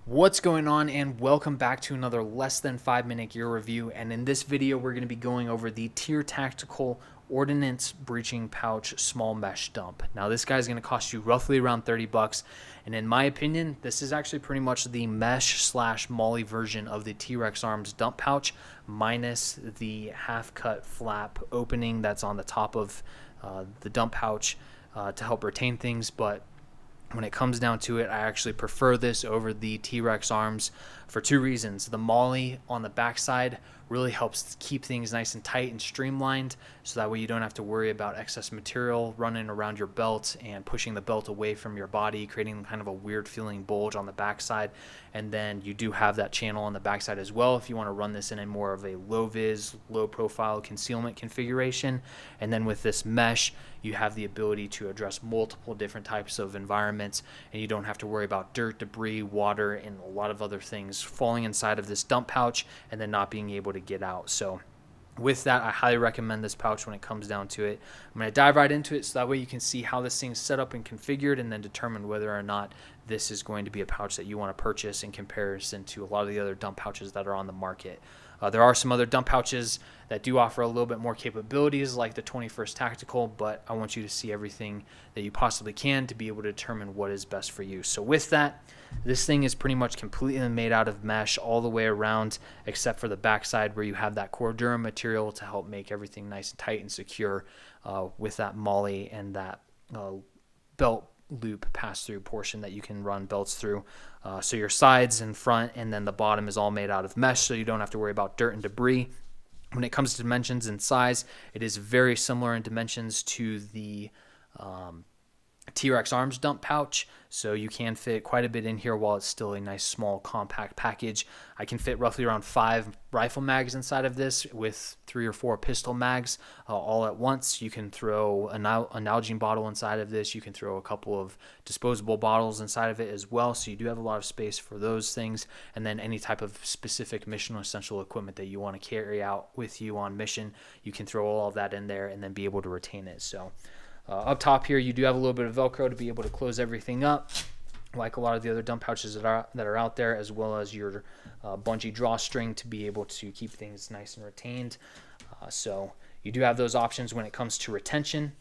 What's going on, and welcome back to another less than 5 minute gear review. And in this video we're going to be going over the TYR Tactical Ordinance breaching pouch small mesh dump. Now this guy's going to cost you roughly around 30 bucks, and in my opinion this is actually pretty much the mesh slash molly version of the T-Rex Arms dump pouch, minus the half cut flap opening that's on the top of the dump pouch to help retain things. But when it comes down to it, I actually prefer this over the T-Rex Arms for two reasons. The molly on the backside really helps keep things nice and tight and streamlined, so that way you don't have to worry about excess material running around your belt and pushing the belt away from your body, creating kind of a weird feeling bulge on the backside. And then you do have that channel on the backside as well if you want to run this in a more of a low vis, low profile concealment configuration. And then with this mesh, you have the ability to address multiple different types of environments, and you don't have to worry about dirt, debris, water, and a lot of other things falling inside of this dump pouch and then not being able to get out. So with that, I highly recommend this pouch when it comes down to it. I'm going to dive right into it so that way you can see how this thing's set up and configured, and then determine whether or not this is going to be a pouch that you want to purchase in comparison to a lot of the other dump pouches that are on the market. There are some other dump pouches that do offer a little bit more capabilities, like the 21st Tactical, but I want you to see everything that you possibly can to be able to determine what is best for you. So with that, this thing is pretty much completely made out of mesh all the way around, except for the backside where you have that core Durham material to help make everything nice and tight and secure with that molly and that belt loop pass-through portion that you can run belts through. So your sides and front and then the bottom is all made out of mesh, so you don't have to worry about dirt and debris. When it comes to dimensions and size, it is very similar in dimensions to the T-Rex Arms dump pouch, so you can fit quite a bit in here while it's still a nice small compact package. I can fit roughly around 5 rifle mags inside of this with 3 or 4 pistol mags all at once. You can throw a Nalgene bottle inside of this. You can throw a couple of disposable bottles inside of it as well, so you do have a lot of space for those things. And then any type of specific mission or essential equipment that you want to carry out with you on mission, you can throw all of that in there and then be able to retain it. So up top here, you do have a little bit of Velcro to be able to close everything up, like a lot of the other dump pouches that are out there, as well as your bungee drawstring to be able to keep things nice and retained. So you do have those options when it comes to retention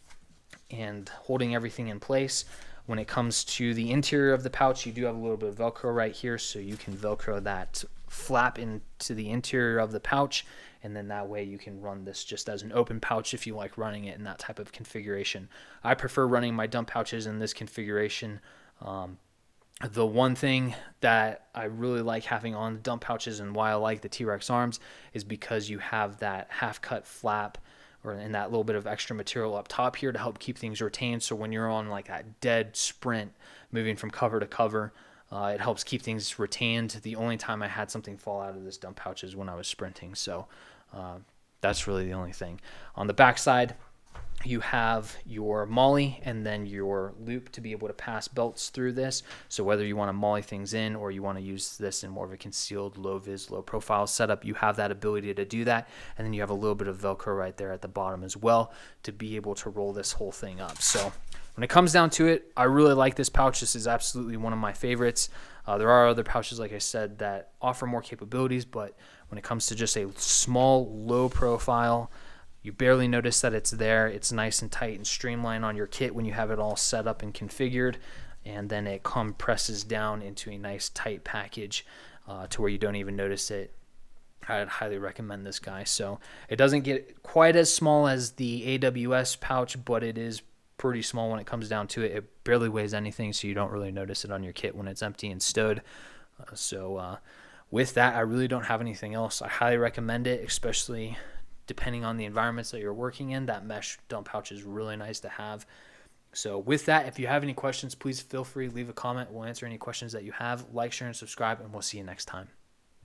and holding everything in place. When it comes to the interior of the pouch, you do have a little bit of Velcro right here, so you can Velcro that flap into the interior of the pouch, and then that way you can run this just as an open pouch if you like running it in that type of configuration. I prefer running my dump pouches in this configuration. The one thing that I really like having on the dump pouches, and why I like the T-Rex Arms, is because you have that half-cut flap and that little bit of extra material up top here to help keep things retained. So when you're on like that dead sprint moving from cover to cover, it helps keep things retained. The only time I had something fall out of this dump pouch is when I was sprinting. So that's really the only thing. On the back side, you have your molly and then your loop to be able to pass belts through this. So whether you want to molly things in or you want to use this in more of a concealed low vis, low profile setup, you have that ability to do that. And then you have a little bit of Velcro right there at the bottom as well to be able to roll this whole thing up. So when it comes down to it, I really like this pouch. This is absolutely one of my favorites. There are other pouches, like I said, that offer more capabilities, but when it comes to just a small, low profile, you barely notice that it's there. It's nice and tight and streamlined on your kit when you have it all set up and configured, and then it compresses down into a nice tight package to where you don't even notice it. I'd highly recommend this guy. So it doesn't get quite as small as the AWS pouch, but it is pretty small when it comes down to it. It barely weighs anything, so you don't really notice it on your kit when it's empty and stowed. With that, I really don't have anything else. I highly recommend it, especially depending on the environments that you're working in. That mesh dump pouch is really nice to have. So with that, if you have any questions, please feel free to leave a comment. We'll answer any questions that you have. Like, share, and subscribe, and we'll see you next time.